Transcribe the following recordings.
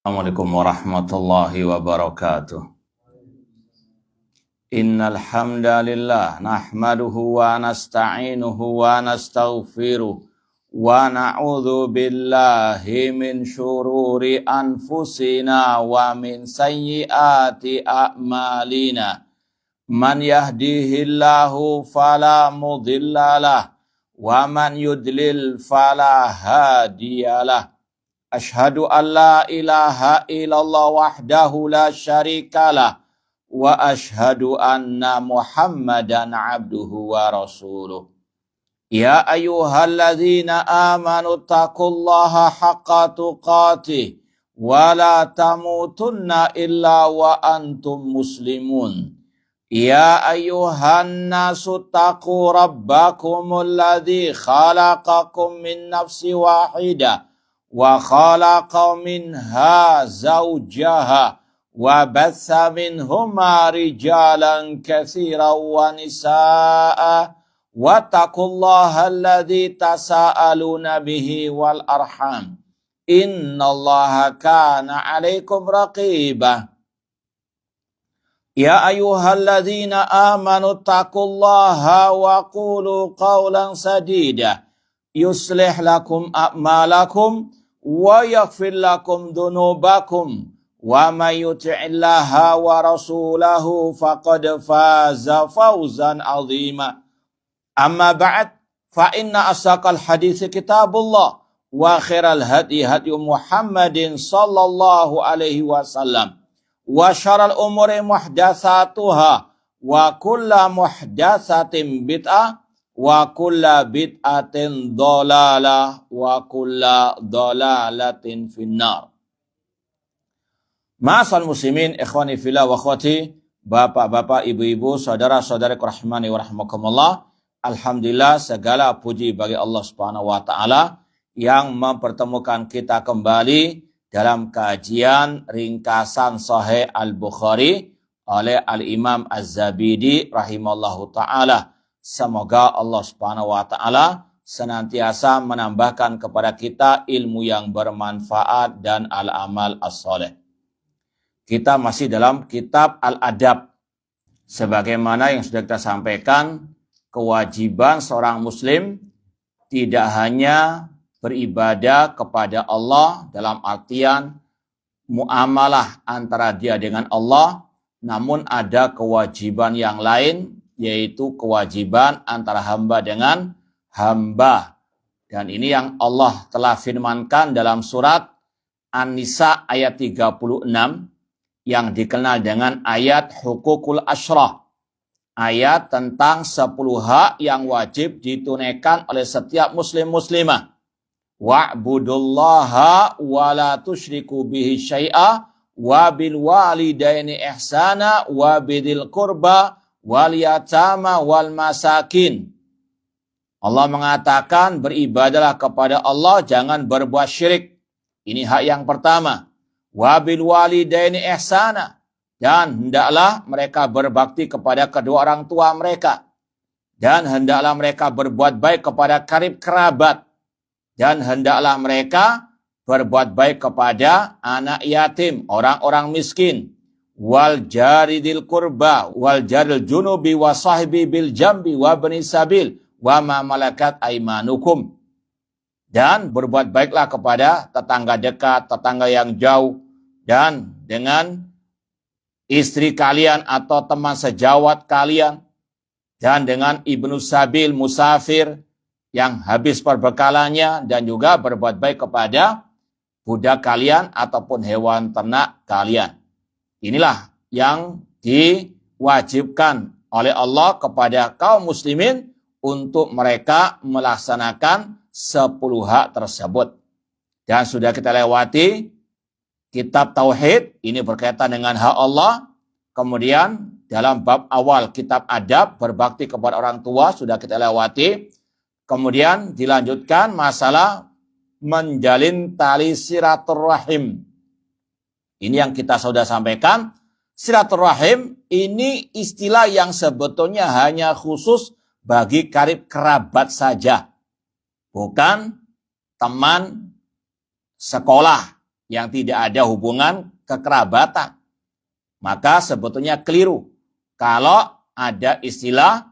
Assalamualaikum warahmatullahi wabarakatuh. Innal hamdalillah nahmaduhu wa nasta'inuhu wa nastaghfiruh wa na'udzu billahi min syururi anfusina wa min sayyiati a'malina. Man yahdihillahu fala mudhillalah wa man yudlil fala hadiyalah. Ashhadu an la ilaha illallah wahdahu la syarikalah wa ashhadu anna Muhammadan abduhu wa rasuluh. Ya ayyuhalladzina amanu taqullaha haqqa tuqatih wa la tamutunna illa wa antum muslimun. Ya ayyuhan nasu taqu rabbakumul ladzi khalaqakum min nafsin wahidah wa khalaqa minha zawjaha wa batha minhuma rijalan katsiran wa nisaa wattaqullaha alladzi tasaaluna bihi wal arham innallaha kana 'alaikum raqiba. Ya ayyuhalladzina amanu taqullaha wa qulu qawlan sadida yuslih lakum a'malakum wa yaghfir lakum dhunubakum wa may yuti'illaha wa rasulahu faqad faza fawzan 'azima. Amma ba'd, fa inna asaqal hadits kitabullah wa khairal hadi Muhammadin sallallahu alaihi wasallam wa syarrul umuri muhdatsatuha wa kullu muhdatsatin bid'ah wa kulla bid'atin dhalalah wa kulla dhalalatin finnar. Ma'asal muslimin, ikhwani fillah wa akhwati, bapak-bapak, ibu-ibu, saudara-saudari rahimani wa rahmakumullah. Alhamdulillah, segala puji bagi Allah Subhanahu wa taala yang mempertemukan kita kembali dalam kajian ringkasan Sahih Al-Bukhari oleh Al-Imam Az-Zabidi rahimallahu taala. Semoga Allah Subhanahu wa taala senantiasa menambahkan kepada kita ilmu yang bermanfaat dan al-amal as-saleh. Kita masih dalam kitab Al-Adab. Sebagaimana yang sudah kita sampaikan, kewajiban seorang muslim tidak hanya beribadah kepada Allah dalam artian muamalah antara dia dengan Allah, namun ada kewajiban yang lain, yaitu kewajiban antara hamba dengan hamba. Dan ini yang Allah telah firmankan dalam surat An-Nisa ayat 36 yang dikenal dengan ayat Hukukul Asyrah. Ayat tentang 10 hak yang wajib ditunaikan oleh setiap muslim-muslimah. Wa'budullaha wa la tusyriku bihi syai'a wa bil walidaini ihsana wa bidil qurba wal yatama wal masakin. Allah mengatakan beribadalah kepada Allah, jangan berbuat syirik. Ini hak yang pertama. Wa bil walidaini ihsana, dan hendaklah mereka berbakti kepada kedua orang tua mereka. Dan hendaklah mereka berbuat baik kepada karib kerabat. Dan hendaklah mereka berbuat baik kepada anak yatim, orang-orang miskin. Wal jaridil kurba wal jaril junubi wa sahibi bil jambi wa bani sabil wa ma malakat aimanukum. Dan berbuat baiklah kepada tetangga dekat, tetangga yang jauh, dan dengan istri kalian atau teman sejawat kalian, dan dengan ibnu sabil musafir yang habis perbekalannya, dan juga berbuat baik kepada budak kalian ataupun hewan ternak kalian. Inilah yang diwajibkan oleh Allah kepada kaum muslimin untuk mereka melaksanakan 10 hak tersebut. Dan sudah kita lewati kitab Tauhid, ini berkaitan dengan hak Allah. Kemudian dalam bab awal kitab Adab, berbakti kepada orang tua, sudah kita lewati. Kemudian dilanjutkan masalah menjalin tali silaturahim. Ini yang kita sudah sampaikan. Silaturahim ini istilah yang sebetulnya hanya khusus bagi karib kerabat saja. Bukan teman sekolah yang tidak ada hubungan kekerabatan. Maka sebetulnya keliru kalau ada istilah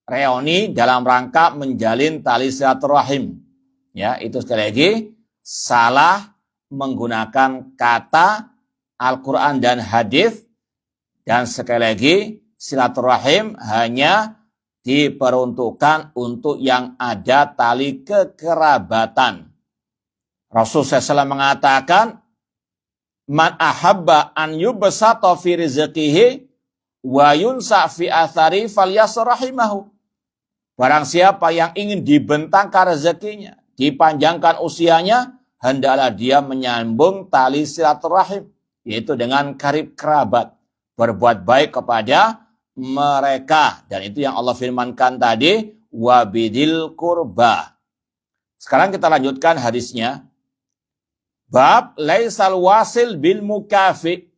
reuni dalam rangka menjalin tali silaturahim. Ya, itu sekali lagi salah menggunakan kata Al-Quran dan hadis, dan sekali lagi silaturahim hanya diperuntukkan untuk yang ada tali kekerabatan. Rasul SAW mengatakan, man ahabba an yubsata fi rizqihi wa yunsa fi athari falyasrahimahu. Barang siapa yang ingin dibentangkan rezekinya, dipanjangkan usianya, hendaklah dia menyambung tali silaturahim, yaitu dengan karib kerabat, berbuat baik kepada mereka. Dan itu yang Allah firmankan tadi, wabidil kurba. Sekarang kita lanjutkan hadisnya. Bab laisal wasil bil mukafi.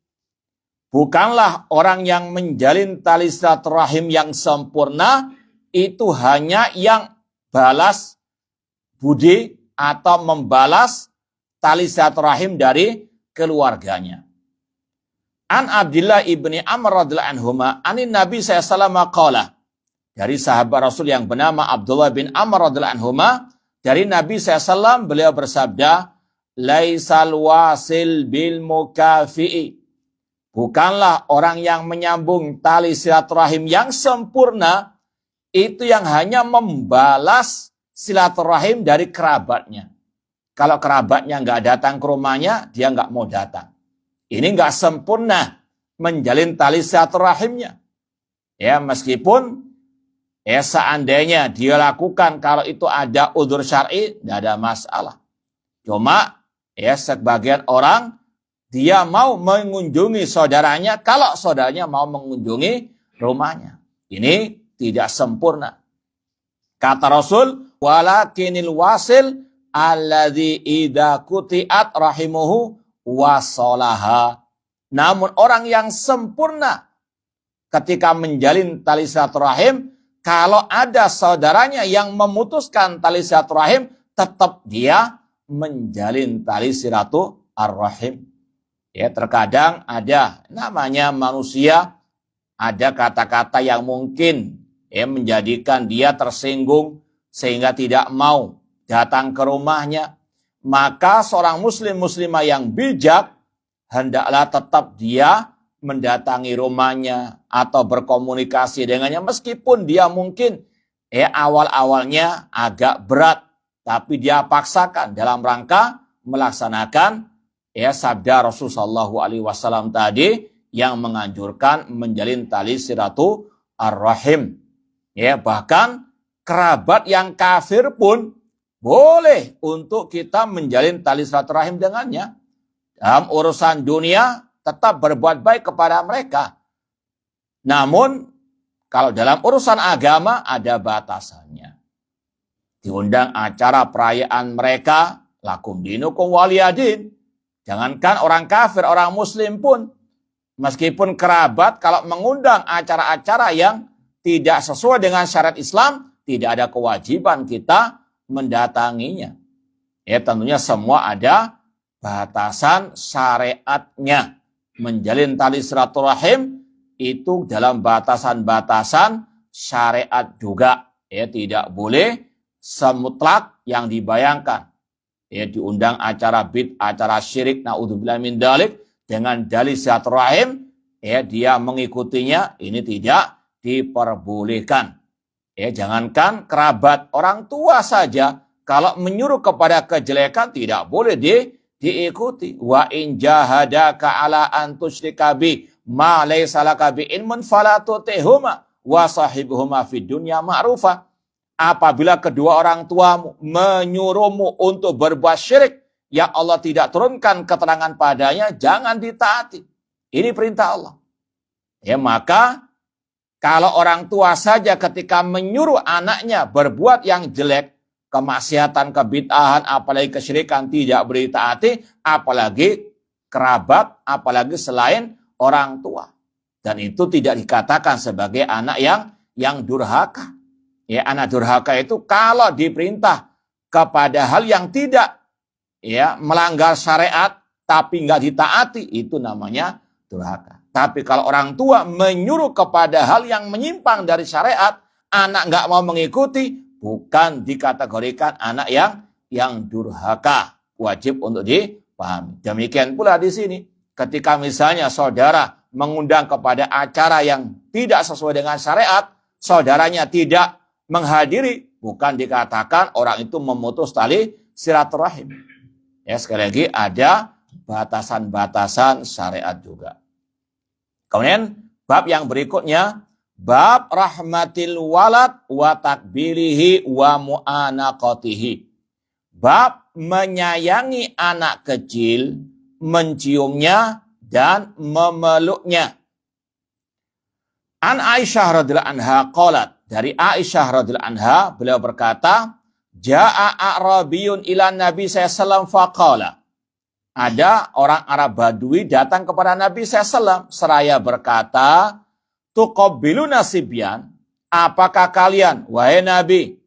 Bukanlah orang yang menjalin tali silaturahim yang sempurna itu hanya yang balas budi atau membalas tali silaturahim dari keluarganya. An Abdullah ibni Amr radhiyallahu anhuma anin Nabi sallallahu qala. Dari sahabat Rasul yang bernama Abdullah bin Amr radhiyallahu anhuma, dari Nabi sallallahu beliau bersabda, laisal wasil bil mukafi'i. Bukanlah orang yang menyambung tali silaturahim yang sempurna itu yang hanya membalas silaturahim dari kerabatnya. Kalau kerabatnya nggak datang ke rumahnya, dia nggak mau datang. Ini nggak sempurna menjalin tali silaturahimnya. Ya, meskipun seandainya dia lakukan kalau itu ada udzur syar'i, tidak ada masalah. Cuma sebagian orang dia mau mengunjungi saudaranya kalau saudaranya mau mengunjungi rumahnya. Ini tidak sempurna. Kata Rasul, walakinil wasil alladzi idza quti'at rahimuhu wasolaha. Namun orang yang sempurna ketika menjalin tali silaturahim, kalau ada saudaranya yang memutuskan tali silaturahim, tetap dia menjalin tali silaturahim. Ya, terkadang ada namanya manusia, ada kata-kata yang mungkin menjadikan dia tersinggung sehingga tidak mau datang ke rumahnya. Maka seorang muslimah yang bijak hendaklah tetap dia mendatangi rumahnya atau berkomunikasi dengannya, meskipun dia mungkin awal-awalnya agak berat, tapi dia paksakan dalam rangka melaksanakan sabda Rasulullah SAW tadi yang menganjurkan menjalin tali silaturahim. Ya, bahkan kerabat yang kafir pun boleh untuk kita menjalin tali silaturahim dengannya. Dalam urusan dunia tetap berbuat baik kepada mereka. Namun kalau dalam urusan agama ada batasannya. Diundang acara perayaan mereka, lakum dinukum waliyadin. Jangankan orang kafir, orang muslim pun, meskipun kerabat, kalau mengundang acara-acara yang tidak sesuai dengan syariat Islam, tidak ada kewajiban kita mendatanginya. Ya, tentunya semua ada batasan syariatnya. Menjalin tali silaturahim itu dalam batasan-batasan syariat juga. Ya, tidak boleh semutlak yang dibayangkan. Ya, diundang acara bid'ah, acara syirik, naudzubillah min dzalik, dengan dalil silaturahim, dia mengikutinya, ini tidak diperbolehkan. Ya, jangankan kerabat, orang tua saja kalau menyuruh kepada kejelekan tidak boleh diikuti. Wa in jahadaka ala an tusyrika bi ma laysa laka bi ilmun fala tutihuma wa sahibuhuma fid dunya ma'rufa. Apabila kedua orang tuamu menyuruhmu untuk berbuat syirik yang Allah tidak turunkan keterangan padanya, jangan ditaati. Ini perintah Allah. Ya, maka kalau orang tua saja ketika menyuruh anaknya berbuat yang jelek, kemaksiatan, kebid'ahan, apalagi kesyirikan tidak boleh ditaati, apalagi kerabat, apalagi selain orang tua. Dan itu tidak dikatakan sebagai anak yang durhaka. Ya, anak durhaka itu kalau diperintah kepada hal yang tidak melanggar syariat, tapi nggak ditaati, itu namanya durhaka. Tapi kalau orang tua menyuruh kepada hal yang menyimpang dari syariat, anak nggak mau mengikuti, bukan dikategorikan anak yang durhaka. Wajib untuk dipahami. Demikian pula di sini, ketika misalnya saudara mengundang kepada acara yang tidak sesuai dengan syariat, saudaranya tidak menghadiri, bukan dikatakan orang itu memutus tali silaturahim. Ya, sekali lagi ada batasan-batasan syariat juga. Kemudian bab yang berikutnya, bab rahmatil walad wa takbilihi wa mu'anaqatihi. Bab menyayangi anak kecil, menciumnya dan memeluknya. An Aisyah radhiyallahu anha qalat, dari Aisyah radhiyallahu anha beliau berkata, Ja'a a'rabiyun ila Nabi sallallahu faqala. Ada orang Arab Badui datang kepada Nabi SAW seraya berkata, tuqabbiluna sibyan, apakah kalian, wahai Nabi,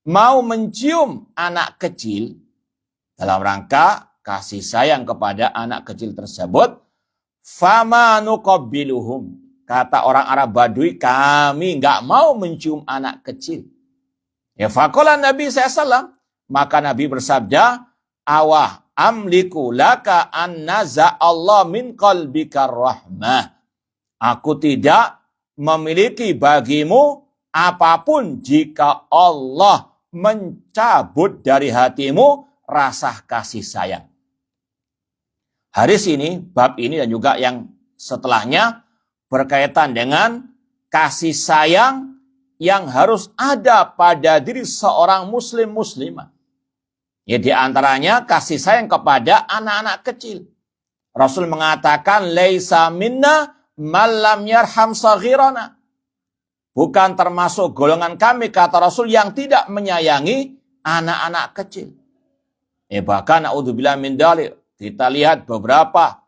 mau mencium anak kecil dalam rangka kasih sayang kepada anak kecil tersebut? Fama nuqabbiluhum. Kata orang Arab Badui, kami nggak mau mencium anak kecil. Ya faqala Nabi SAW, maka Nabi bersabda, awah amliku laka an naza'allah min qalbika rahmah. Aku tidak memiliki bagimu apapun jika Allah mencabut dari hatimu rasa kasih sayang. Hadis ini, bab ini dan juga yang setelahnya berkaitan dengan kasih sayang yang harus ada pada diri seorang muslim-muslimah. Ya, di antaranya kasih sayang kepada anak-anak kecil. Rasul mengatakan, laisa minna man lam yarham saghirana. Bukan termasuk golongan kami, kata Rasul, yang tidak menyayangi anak-anak kecil. Bahkan naudzubillah min dzalik, kita lihat beberapa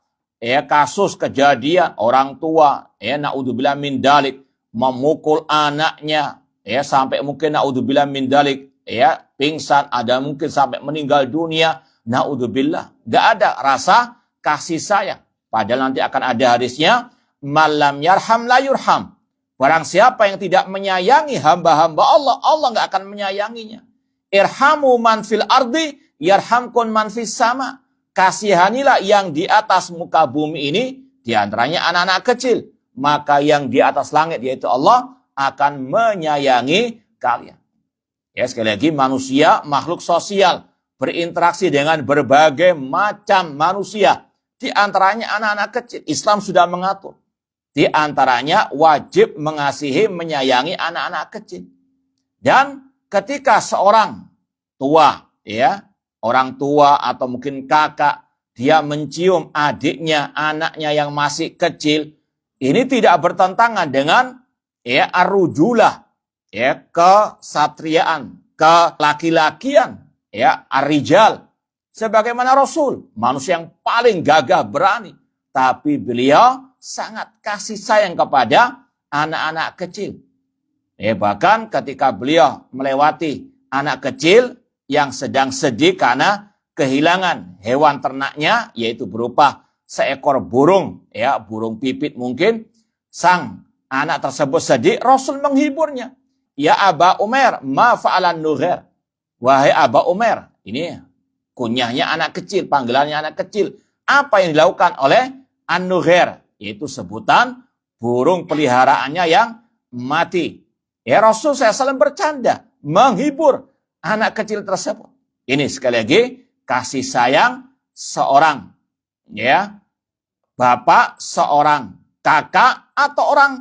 kasus kejadian orang tua naudzubillah min dzalik memukul anaknya sampai mungkin naudzubillah min dzalik pingsan, ada mungkin sampai meninggal dunia, naudzubillah. Gak ada rasa kasih sayang. Padahal nanti akan ada hadisnya, malam yarham la yurham. Barang siapa yang tidak menyayangi hamba-hamba Allah, Allah gak akan menyayanginya. Irhamu man fil ardi, yarhamkun man fis sama. Kasihanilah yang di atas muka bumi ini, diantaranya anak-anak kecil. Maka yang di atas langit, yaitu Allah, akan menyayangi kalian. Ya, sekali lagi, manusia makhluk sosial, berinteraksi dengan berbagai macam manusia. Di antaranya anak-anak kecil. Islam sudah mengatur. Di antaranya wajib mengasihi, menyayangi anak-anak kecil. Dan ketika seorang tua, orang tua atau mungkin kakak, dia mencium adiknya, anaknya yang masih kecil, ini tidak bertentangan dengan ar-rujulah, kesatriaan, kelaki-lakian, ar-rijal. Sebagaimana Rasul, manusia yang paling gagah berani, tapi beliau sangat kasih sayang kepada anak-anak kecil. Bahkan ketika beliau melewati anak kecil yang sedang sedih karena kehilangan hewan ternaknya, yaitu berupa seekor burung, burung pipit mungkin, sang anak tersebut sedih, Rasul menghiburnya. Ya Aba Umair, ma fa'alan nughair. Wahai Aba Umair, ini kunyahnya anak kecil, panggilannya anak kecil. Apa yang dilakukan oleh an-nughair? Yaitu sebutan burung peliharaannya yang mati. Rasul SAW bercanda, menghibur anak kecil tersebut. Ini sekali lagi kasih sayang seorang bapak, seorang kakak atau orang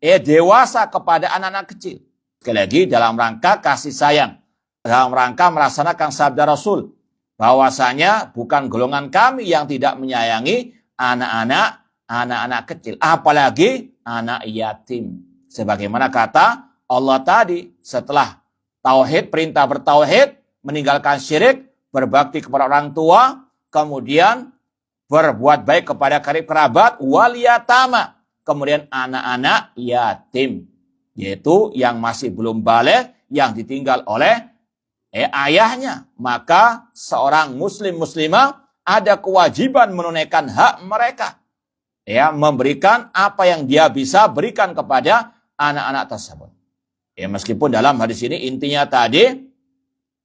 dewasa kepada anak-anak kecil. Sekali lagi dalam rangka kasih sayang, dalam rangka melaksanakan sabda Rasul bahwasanya bukan golongan kami yang tidak menyayangi anak-anak kecil, apalagi anak yatim. Sebagaimana kata Allah tadi, setelah tauhid, perintah bertauhid, meninggalkan syirik, berbakti kepada orang tua, kemudian berbuat baik kepada karib kerabat, wal yatama, kemudian anak-anak yatim, yaitu yang masih belum baligh, yang ditinggal oleh ayahnya. Maka seorang muslim muslimah ada kewajiban menunaikan hak mereka. Ya, memberikan apa yang dia bisa berikan kepada anak-anak tersebut. Ya, meskipun dalam hadis ini intinya tadi,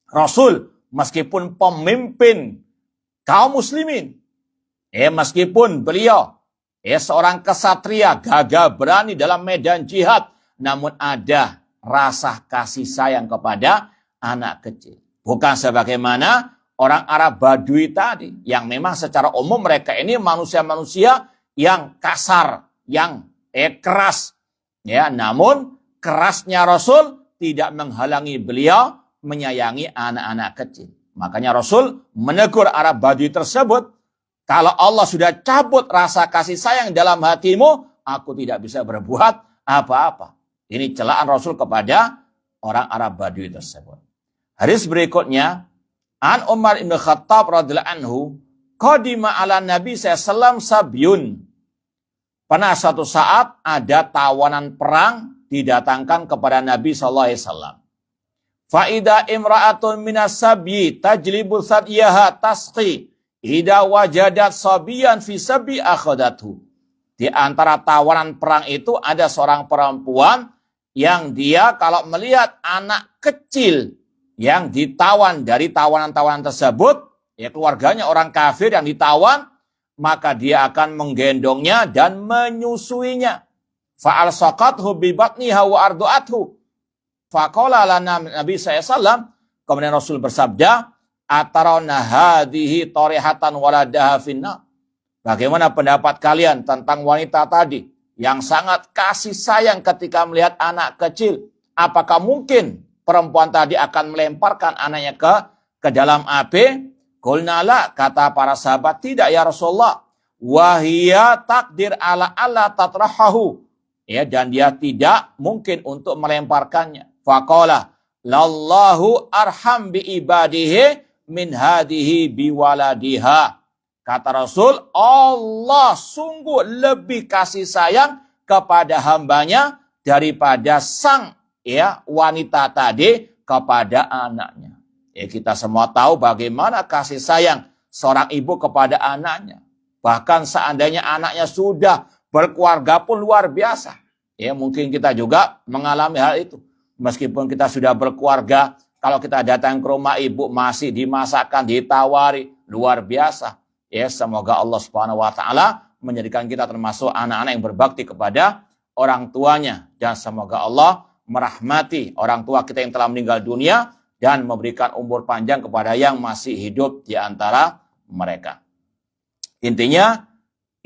Rasul meskipun pemimpin kaum muslimin, ya meskipun beliau seorang kesatria, gagah berani dalam medan jihad, namun ada rasa kasih sayang kepada anak kecil. Bukan sebagaimana orang Arab Badui tadi, yang memang secara umum mereka ini manusia-manusia yang kasar, yang keras. Ya, namun kerasnya Rasul tidak menghalangi beliau menyayangi anak-anak kecil. Makanya Rasul menegur Arab Badui tersebut, kalau Allah sudah cabut rasa kasih sayang dalam hatimu, aku tidak bisa berbuat apa-apa. Ini celaan Rasul kepada orang Arab Badui tersebut. Hadis berikutnya, An Umar ibn Khattab radhiyallahu anhu, qadima ala Nabi SAW sabyun. Pernah suatu saat ada tawanan perang didatangkan kepada Nabi SAW. Fa'ida imra'atun minas sabyi tajlibu sadyaha tasqi. Ida wajadat sabiyan fi sabi akhadathu. Di antara tawanan perang itu ada seorang perempuan yang dia kalau melihat anak kecil yang ditawan dari tawanan-tawanan tersebut, ya keluarganya orang kafir yang ditawan, maka dia akan menggendongnya dan menyusuinya. Fa'al saqathu bi batniha wa ardu'athu. Faqala lana Nabi SAW, kemudian Rasul bersabda, atarawna hadhihi tarihatan waladaha finna. Bagaimana pendapat kalian tentang wanita tadi yang sangat kasih sayang ketika melihat anak kecil? Apakah mungkin perempuan tadi akan melemparkan anaknya ke dalam api? Qulna la, kata para sahabat, tidak ya Rasulullah. Wahia takdir ala tatrahahu. Ya, dan dia tidak mungkin untuk melemparkannya. Faqala lallahu arham bi ibadihi min hadihi biwaladiha. Kata Rasul, Allah sungguh lebih kasih sayang kepada hambanya daripada sang wanita tadi kepada anaknya. Ya, kita semua tahu bagaimana kasih sayang seorang ibu kepada anaknya. Bahkan seandainya anaknya sudah berkeluarga pun luar biasa. Ya, mungkin kita juga mengalami hal itu. Meskipun kita sudah berkeluarga, kalau kita datang ke rumah ibu masih dimasakkan, ditawari, luar biasa. Ya, semoga Allah Subhanahu wa taala menjadikan kita termasuk anak-anak yang berbakti kepada orang tuanya, dan semoga Allah merahmati orang tua kita yang telah meninggal dunia dan memberikan umur panjang kepada yang masih hidup di antara mereka. Intinya,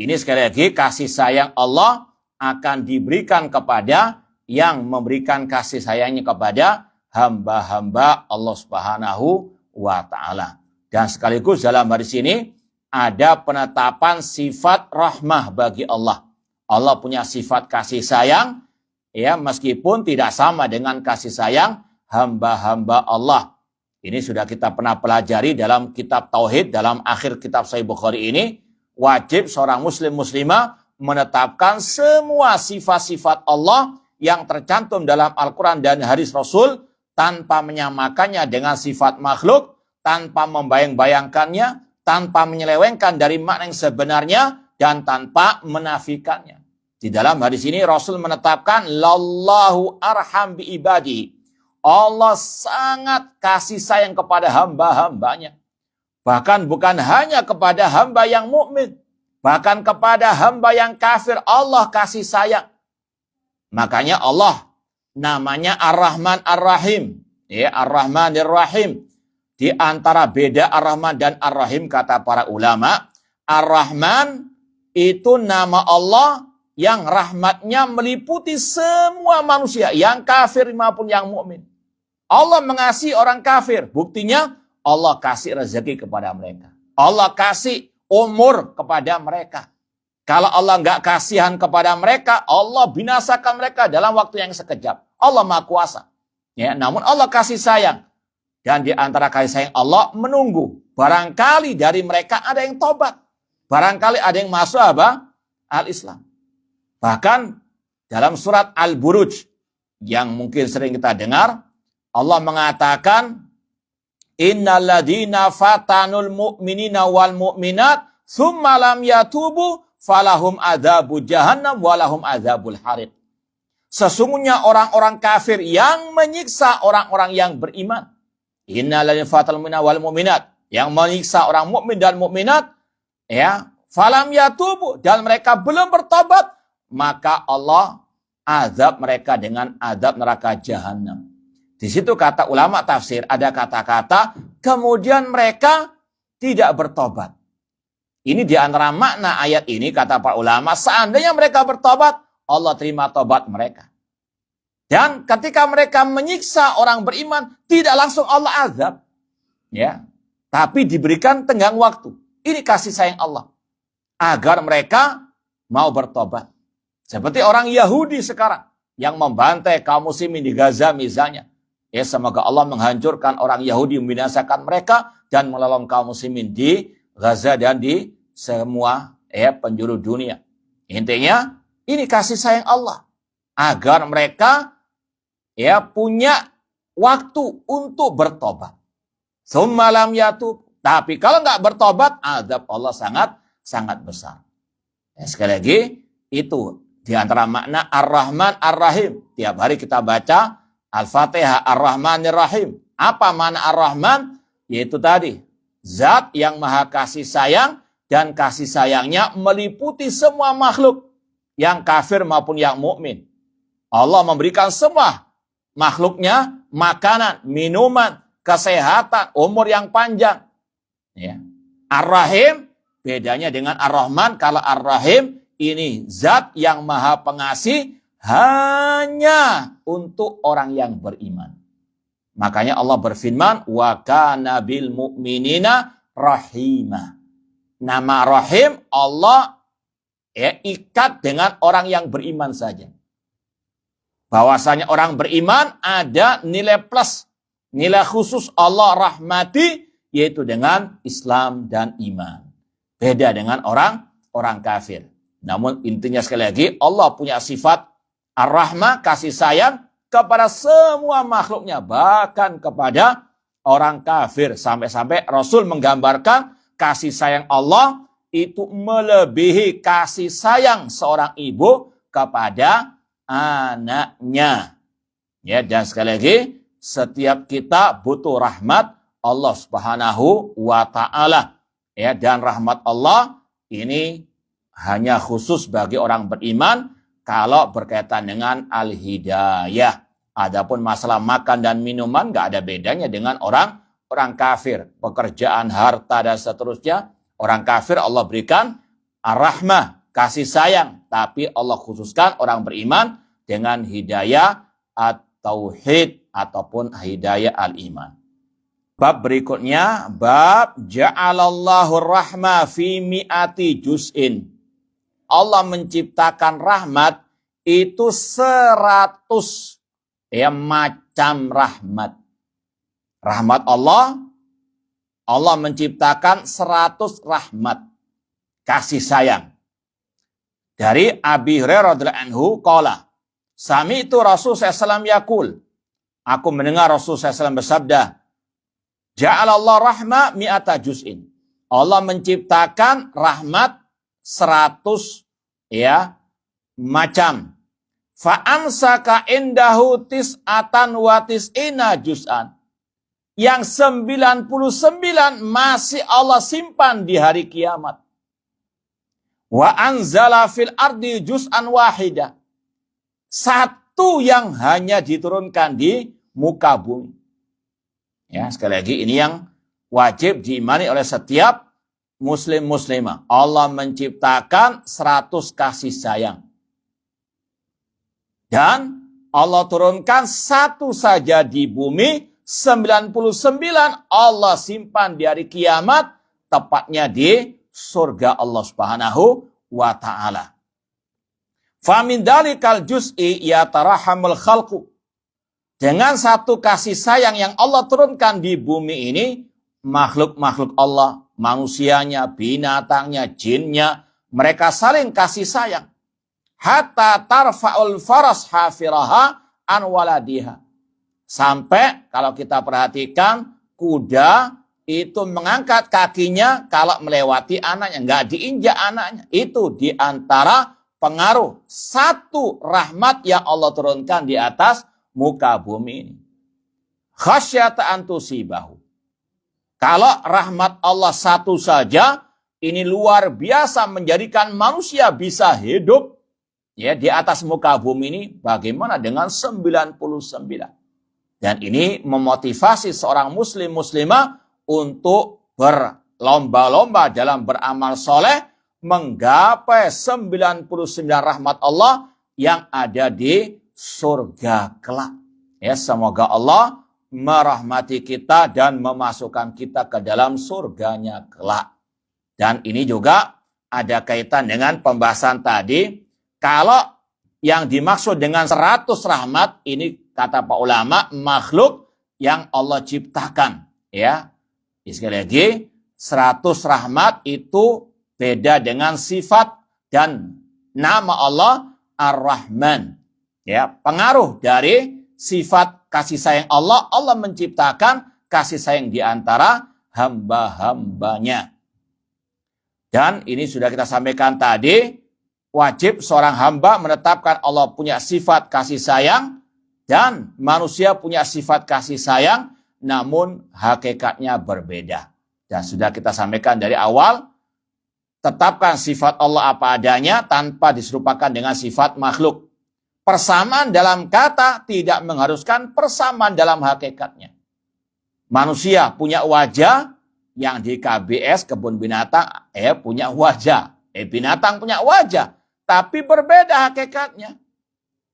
ini sekali lagi kasih sayang Allah akan diberikan kepada yang memberikan kasih sayangnya kepada hamba-hamba Allah Subhanahu wa taala. Dan sekaligus dalam hadis ini ada penetapan sifat rahmah bagi Allah. Allah punya sifat kasih sayang, ya, meskipun tidak sama dengan kasih sayang hamba-hamba Allah. Ini sudah kita pernah pelajari dalam kitab Tauhid, dalam akhir kitab Sahih Bukhari ini. Wajib seorang muslimah menetapkan semua sifat-sifat Allah yang tercantum dalam Al-Quran dan hadis Rasul tanpa menyamakannya dengan sifat makhluk, tanpa membayang-bayangkannya, tanpa menyelewengkan dari makna yang sebenarnya, dan tanpa menafikannya. Di dalam hadis ini Rasul menetapkan lallahu arham bi ibadi. Allah sangat kasih sayang kepada hamba-hambanya. Bahkan bukan hanya kepada hamba yang mukmin, bahkan kepada hamba yang kafir Allah kasih sayang. Makanya Allah namanya Ar-Rahman Ar-Rahim. Ya, Ar-Rahmanir Rahim. Di antara beda Ar-Rahman dan Ar-Rahim kata para ulama, Ar-Rahman itu nama Allah yang rahmatnya meliputi semua manusia, yang kafir maupun yang mukmin. Allah mengasihi orang kafir, buktinya Allah kasih rezeki kepada mereka. Allah kasih umur kepada mereka. Kalau Allah nggak kasihan kepada mereka, Allah binasakan mereka dalam waktu yang sekejap. Allah Maha Kuasa. Ya, namun Allah kasih sayang. Dan di antara kasih sayang Allah menunggu. Barangkali dari mereka ada yang tobat. Barangkali ada yang masuk Al-Islam. Bahkan dalam surat Al-Buruj yang mungkin sering kita dengar, Allah mengatakan, Innalladzina fatanul mu'minina wal mu'minat tsumma lam yatubu falahum adzabu jahannam walahum adzabul harid. Sesungguhnya orang-orang kafir yang menyiksa orang-orang yang beriman. Innalladzina fatanul mu'minina wal mu'minat, yang menyiksa orang mukmin dan mukminat, ya, falam yatubu, dan mereka belum bertobat, maka Allah azab mereka dengan azab neraka jahanam. Di situ kata ulama tafsir, ada kata-kata kemudian mereka tidak bertobat. Ini di antara makna ayat ini, kata para ulama, seandainya mereka bertobat, Allah terima tobat mereka. Dan ketika mereka menyiksa orang beriman, tidak langsung Allah azab, ya, tapi diberikan tenggang waktu. Ini kasih sayang Allah agar mereka mau bertobat. Seperti orang Yahudi sekarang yang membantai kaum muslimin di Gaza misalnya. Ya, semoga Allah menghancurkan orang Yahudi, membinasakan mereka dan menolong kaum muslimin di Gaza dan di semua penjuru dunia. Intinya ini kasih sayang Allah agar mereka punya waktu untuk bertobat. Tsumma lam yatub. Tapi kalau nggak bertobat, azab Allah sangat besar. Sekali lagi, itu di antara makna Ar-Rahman Ar-Rahim. Tiap hari kita baca Al-Fatihah Ar-Rahmanir Rahim. Apa makna Ar-Rahman? Yaitu tadi, zat yang maha kasih sayang, dan kasih sayangnya meliputi semua makhluk, yang kafir maupun yang mukmin. Allah memberikan semua makhluknya makanan, minuman, kesehatan, umur yang panjang. Ya. Ar-Rahim bedanya dengan Ar-Rahman. Kalau Ar-Rahim ini zat yang maha pengasih hanya untuk orang yang beriman. Makanya Allah berfirman, wa kana bil mu'minina rahimah. Nama Rahim Allah ikat dengan orang yang beriman saja. Bahwasanya orang beriman ada nilai plus, nilai khusus Allah rahmati, yaitu dengan Islam dan iman. Beda dengan orang kafir. Namun intinya sekali lagi, Allah punya sifat Ar-Rahmah, kasih sayang kepada semua makhluknya, bahkan kepada orang kafir. Sampai-sampai Rasul menggambarkan kasih sayang Allah itu melebihi kasih sayang seorang ibu kepada anaknya. Ya, dan sekali lagi, setiap kita butuh rahmat Allah Subhanahu wa taala. Ya, dan rahmat Allah ini hanya khusus bagi orang beriman kalau berkaitan dengan al-hidayah. Adapun masalah makan dan minuman nggak ada bedanya dengan orang kafir. Pekerjaan, harta, dan seterusnya. Orang kafir Allah berikan ar-rahmah, kasih sayang. Tapi Allah khususkan orang beriman dengan hidayah at-tauhid ataupun hidayah al-iman. Bab berikutnya, bab ja'alallahu rahmah fi mi'ati juz'in. Allah menciptakan rahmat itu 100 macam rahmat. Rahmat Allah menciptakan 100 rahmat. Kasih sayang. Dari Abi Hurairah radhiyallahu anhu qala, sami'tu Rasul sallallahu yaqul. Aku mendengar Rasul sallallahu bersabda, ja'alallahu rahmah mi'ata juz'in. Allah menciptakan rahmat 100 macam. Fa'amsaka indahu tis'atan wa tis'ina juz'an. Yang 99 masih Allah simpan di hari kiamat. Wa anzala fil ardi juz'an wahida. 1 yang hanya diturunkan di muka bumi. Ya, sekali lagi ini yang wajib diimani oleh setiap muslim-muslimah. Allah menciptakan 100 kasih sayang. Dan Allah turunkan 1 saja di bumi, 99 Allah simpan di hari kiamat, tepatnya di surga Allah Subhanahu wa ta'ala. Famin dalikal juz'i yatarahamul khalqu. Dengan 1 kasih sayang yang Allah turunkan di bumi ini, makhluk-makhluk Allah, manusianya, binatangnya, jinnya, mereka saling kasih sayang. Hatta tarfa'ul faras hafiraha an waladiha. Sampai kalau kita perhatikan, kuda itu mengangkat kakinya kalau melewati anaknya, nggak diinjak anaknya. Itu diantara pengaruh satu rahmat yang Allah turunkan di atas muka bumi ini. Khasyata an tusibahu. Kalau rahmat Allah satu saja, ini luar biasa menjadikan manusia bisa hidup ya di atas muka bumi ini. Bagaimana dengan 99? Dan ini memotivasi seorang muslimah untuk berlomba-lomba dalam beramal soleh, menggapai 99 rahmat Allah yang ada di surga kelak. Ya, semoga Allah merahmati kita dan memasukkan kita ke dalam surganya kelak. Dan ini juga ada kaitan dengan pembahasan tadi. Kalau yang dimaksud dengan 100 rahmat, ini kata pak ulama, makhluk yang Allah ciptakan. Ya, sekali lagi, 100 rahmat itu beda dengan sifat dan nama Allah Ar-Rahman. Ya, pengaruh dari sifat kasih sayang Allah, Allah menciptakan kasih sayang di antara hamba-hambanya. Dan ini sudah kita sampaikan tadi, wajib seorang hamba menetapkan Allah punya sifat kasih sayang dan manusia punya sifat kasih sayang, namun hakikatnya berbeda. Dan sudah kita sampaikan dari awal, tetapkan sifat Allah apa adanya tanpa diserupakan dengan sifat makhluk. Persamaan dalam kata tidak mengharuskan persamaan dalam hakikatnya. Manusia punya wajah, yang di KBS, kebun binatang, punya wajah. Binatang punya wajah, tapi berbeda hakikatnya.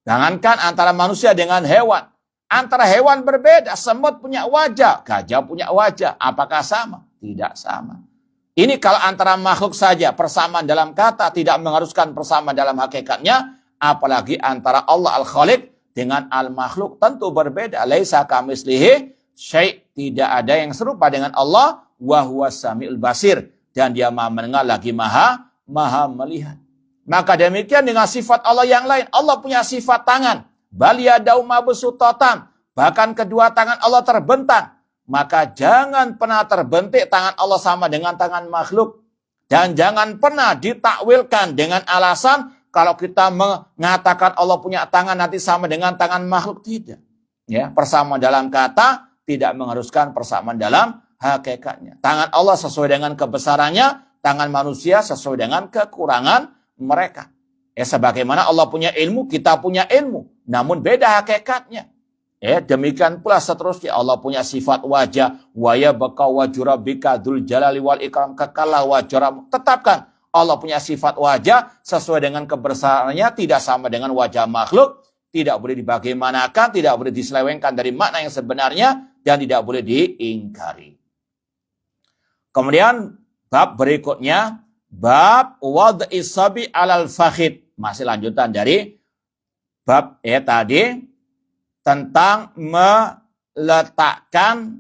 Jangankan antara manusia dengan hewan. Antara hewan berbeda, semut punya wajah, gajah punya wajah. Apakah sama? Tidak sama. Ini kalau antara makhluk saja, persamaan dalam kata tidak mengharuskan persamaan dalam hakikatnya, apalagi antara Allah Al-Khaliq dengan Al-Makhluk tentu berbeda. Laisa kamitslihi syai', tidak ada yang serupa dengan Allah, wa huwas samiul basir, dan dia maha mendengar lagi maha melihat. Maka demikian dengan sifat Allah yang lain. Allah punya sifat tangan, bal yadahu mabsutatan, bahkan kedua tangan Allah terbentang. Maka jangan pernah terbentik tangan Allah sama dengan tangan makhluk. Dan jangan pernah ditakwilkan dengan alasan kalau kita mengatakan Allah punya tangan nanti sama dengan tangan makhluk. Tidak. Ya, persamaan dalam kata tidak mengharuskan persamaan dalam hakikatnya. Tangan Allah sesuai dengan kebesarannya, tangan manusia sesuai dengan kekurangan mereka. Ya, sebagaimana Allah punya ilmu, kita punya ilmu, namun beda hakikatnya. Ya, demikian pula seterusnya Allah punya sifat wajah, wa yabqa wajhu rabbika dzul jalali wal ikram, kekalah wajah. Tetapkan Allah punya sifat wajah sesuai dengan kebesarannya, tidak sama dengan wajah makhluk, tidak boleh dibagaimanakan, tidak boleh diselewengkan dari makna yang sebenarnya, dan tidak boleh diingkari. Kemudian bab berikutnya, bab wad'i sabi alal fakhid. Masih lanjutan dari bab tadi tentang meletakkan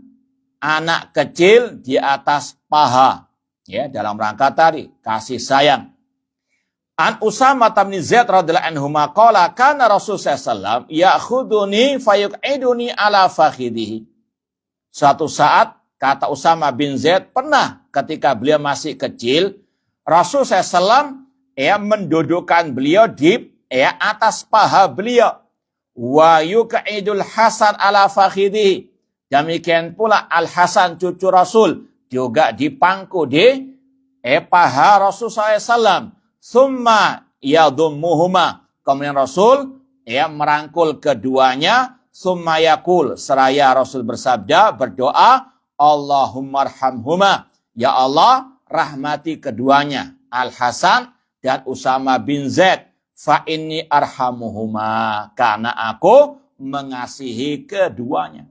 anak kecil di atas paha. Ya, dalam rangka tadi kasih sayang. An Usamah bin Zaid radhiyallahu anhu qala kana Rasulullah sallallahu alaihi wasallam ya'khuduni fayuq'iduni ala fakhidihi. Suatu saat kata Usamah bin Zaid, pernah ketika beliau masih kecil, Rasul SAW mendudukkan beliau di atas paha beliau. Wa yuq'idul Hasan ala fakhidihi. Demikian pula Al-Hasan cucu Rasul juga dipangku di paha Rasul SAW. Summa yadummuhuma. Kemudian Rasul merangkul keduanya. Summa yakul. Seraya Rasul bersabda, berdoa, Allahumma arhamhuma. Ya Allah, rahmati keduanya, Al-Hasan dan Usamah bin Zaid. Fa inni arhamuhuma, karena aku mengasihi keduanya.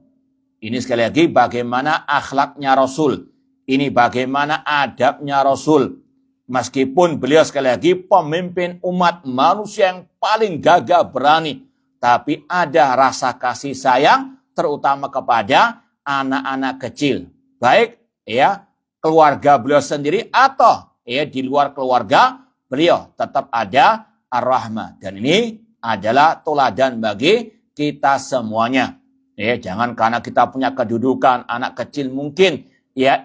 Ini sekali lagi bagaimana akhlaknya Rasul. Ini bagaimana adabnya Rasul. Meskipun beliau sekali lagi pemimpin umat manusia yang paling gagah berani, tapi ada rasa kasih sayang terutama kepada anak-anak kecil. Baik keluarga beliau sendiri atau di luar keluarga beliau, tetap ada ar-rahmah. Dan ini adalah teladan bagi kita semuanya. Jangan karena kita punya kedudukan, anak kecil mungkin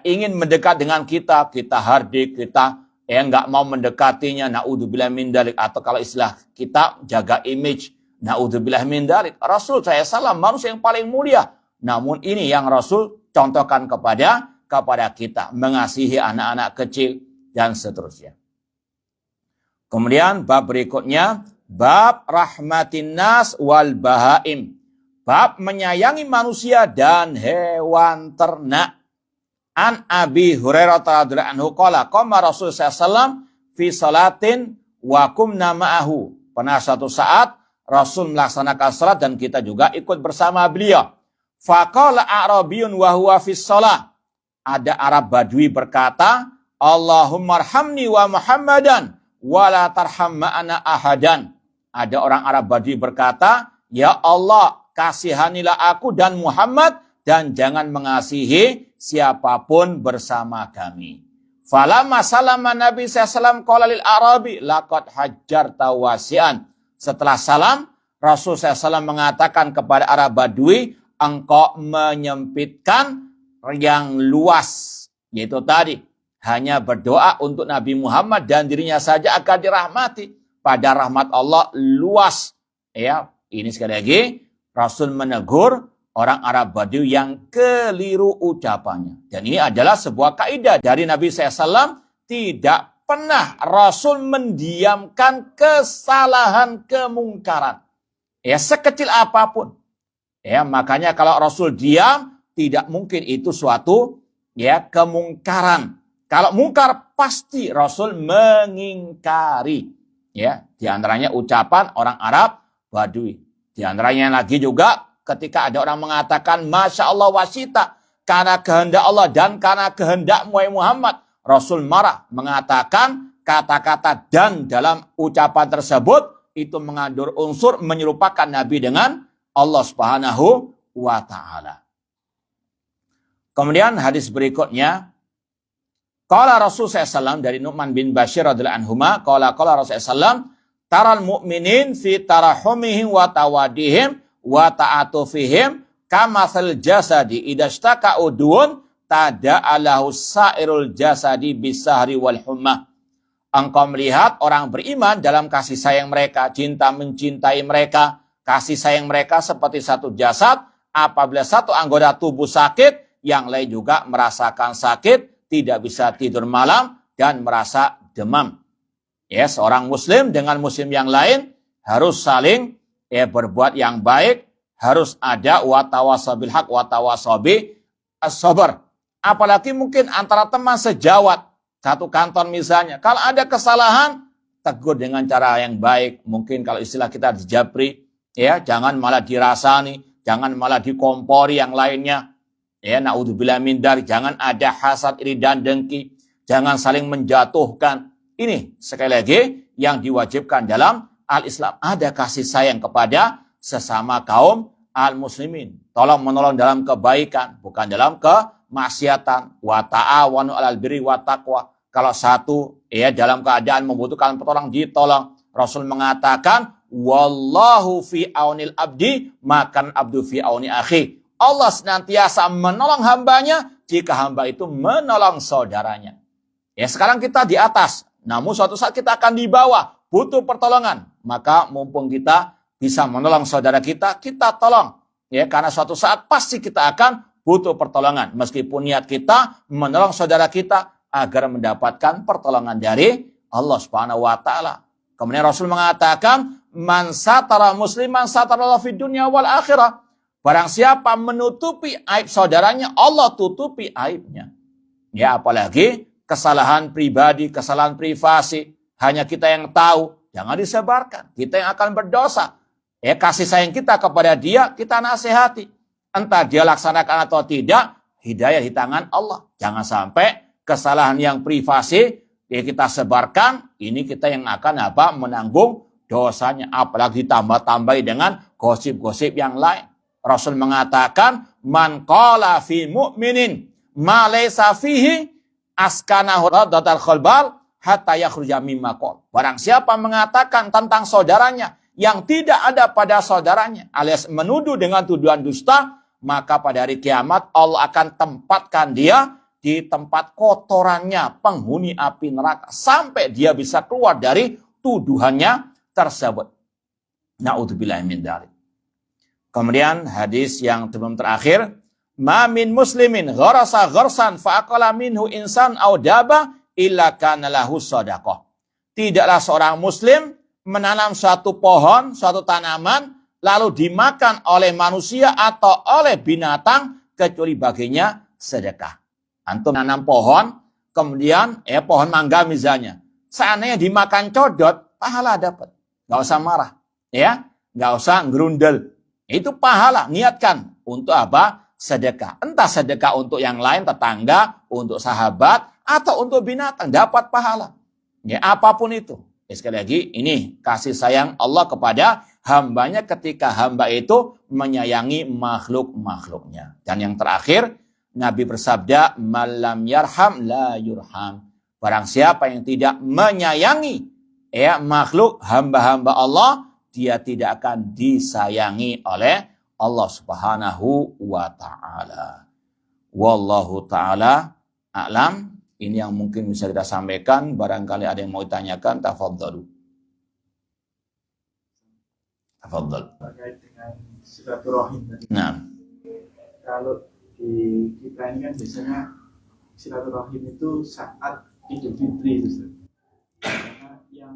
ingin mendekat dengan kita hardik, kita nggak mau mendekatinya, naudzubillah min dzalik, atau kalau istilah kita jaga image, naudzubillah min dzalik. Rasul SAW manusia yang paling mulia. Namun ini yang Rasul contohkan kepada kita, mengasihi anak-anak kecil dan seterusnya. Kemudian bab berikutnya, bab rahmatin nas wal bahaim. Bab menyayangi manusia dan hewan ternak. An Abi Hurairah radhiyallahu anhu qala qama Rasul sallallahu fi salatin wa kumna ma'ahu. Pernah suatu saat Rasul melaksanakan salat dan kita juga ikut bersama beliau. Faqala A'rabiyun wa huwa fi shalah. Ada Arab Badui berkata, Allahumma arhamni wa Muhammadan wa la tarham ma'ana ahadan. Ada orang Arab Badui berkata, ya Allah, kasihanilah aku dan Muhammad dan jangan mengasihi siapapun bersama kami. Falamma salama Nabi SAW qala lil Arabi laqad hajjarta wasi'an. Setelah salam, Rasul SAW mengatakan kepada Arab Badui, engkau menyempitkan yang luas. Yaitu tadi, hanya berdoa untuk Nabi Muhammad dan dirinya saja akan dirahmati. Pada rahmat Allah luas. Ini sekali lagi, Rasul menegur orang Arab Badui yang keliru ucapannya. Dan ini adalah sebuah kaidah dari Nabi SAW. Tidak pernah Rasul mendiamkan kesalahan kemungkaran. Sekecil apapun. Makanya kalau Rasul diam, tidak mungkin itu suatu kemungkaran. Kalau mungkar pasti Rasul mengingkari. Di antaranya ucapan orang Arab Badui. Di antaranya lagi juga ketika ada orang mengatakan Masya Allah wasita, karena kehendak Allah dan karena kehendak Muhammad. Rasul marah mengatakan kata-kata dan dalam ucapan tersebut itu mengandung unsur menyerupakan Nabi dengan Allah Subhanahu wa Ta'ala. Kemudian hadis berikutnya, qala Rasul SAW dari Nu'man bin Bashir radhiyallahu anhuma, qala Rasul SAW, taral mu'minin fi tarahumihim wa tawadihim wa ta'atufihim kamathal jasadi idashtaka udun tada'alahu sairul jasadi bisahri wal humma. Engkau melihat orang beriman dalam kasih sayang mereka, cinta mencintai mereka, kasih sayang mereka seperti satu jasad. Apabila satu anggota tubuh sakit, yang lain juga merasakan sakit, tidak bisa tidur malam, dan merasa demam. Seorang muslim dengan muslim yang lain harus saling berbuat yang baik, harus ada watawasabil haq watawasabi as-sabar. Apalagi mungkin antara teman sejawat, satu kantor misalnya. Kalau ada kesalahan, tegur dengan cara yang baik. Mungkin kalau istilah kita dijapri, jangan malah dirasani, jangan malah dikompori yang lainnya. Naudzubillah min dzalik, jangan ada hasad, iri dan dengki, jangan saling menjatuhkan. Ini sekali lagi yang diwajibkan dalam al-Islam. Ada kasih sayang kepada sesama kaum al-muslimin. Tolong menolong dalam kebaikan, bukan dalam kemaksiatan. Wa ta'awanu 'alal birri wa taqwa. Kalau satu dalam keadaan membutuhkan pertolongan, ditolong. Rasul mengatakan, wallahu fi aunil abdi makan abdu fi auni akhi. Allah senantiasa menolong hambanya jika hamba itu menolong saudaranya. Sekarang kita di atas, namun suatu saat kita akan di bawah, butuh pertolongan. Maka mumpung kita bisa menolong saudara kita, kita tolong. Karena suatu saat pasti kita akan butuh pertolongan. Meskipun niat kita menolong saudara kita agar mendapatkan pertolongan dari Allah Subhanahu wa Ta'ala. Kemudian Rasul mengatakan, man satara musliman satarallahu fid dunya wal akhirah. Barang siapa menutupi aib saudaranya, Allah tutupi aibnya. Apalagi kesalahan pribadi, kesalahan privasi, hanya kita yang tahu, jangan disebarkan. Kita yang akan berdosa. Kasih sayang kita kepada dia, kita nasihati. Entah dia laksanakan atau tidak, hidayah di tangan Allah. Jangan sampai kesalahan yang privasi kita sebarkan, ini kita yang akan menanggung dosanya. Apalagi ditambah-tambahi dengan gosip-gosip yang lain. Rasul mengatakan, man qala fi mu'minin ma laysa fihi askanahu radatal khalbal hatta yakhruja mimma qala. Barang siapa mengatakan tentang saudaranya yang tidak ada pada saudaranya, alias menuduh dengan tuduhan dusta, maka pada hari kiamat Allah akan tempatkan dia di tempat kotorannya, penghuni api neraka, sampai dia bisa keluar dari tuduhannya tersebut. Na'udzubillah min dzalik. Kemudian hadis yang terakhir, ma min muslimin gharasa gharsan fa aqala minhu insan aw daba illa kana lahu shadaqah. Tidaklah seorang muslim menanam suatu pohon, suatu tanaman, lalu dimakan oleh manusia atau oleh binatang, kecuali baginya sedekah. Antum nanam pohon, kemudian pohon mangga misalnya, seandainya dimakan codot, pahala dapat. Gak usah marah, ya, gak usah ngerundel. Itu pahala, niatkan untuk apa? Sedekah. Entah sedekah untuk yang lain, tetangga, untuk sahabat, atau untuk binatang, dapat pahala. Ya, apapun itu. Sekali lagi, ini kasih sayang Allah kepada hambanya ketika hamba itu menyayangi makhluk-makhluknya. Dan yang terakhir, Nabi bersabda, malam yarham la yurham. Barang siapa yang tidak menyayangi makhluk hamba-hamba Allah, dia tidak akan disayangi oleh Allah Subhanahu wa taala. Wallahu taala a'lam. Ini yang mungkin bisa kita sampaikan. Barangkali ada yang mau ditanyakan, tafadhalu. Tafadhal. Terkait dengan silaturahim tadi. Nah, Kalau di kita ini kan biasanya silaturahim itu saat Idul Fitri itu, karena yang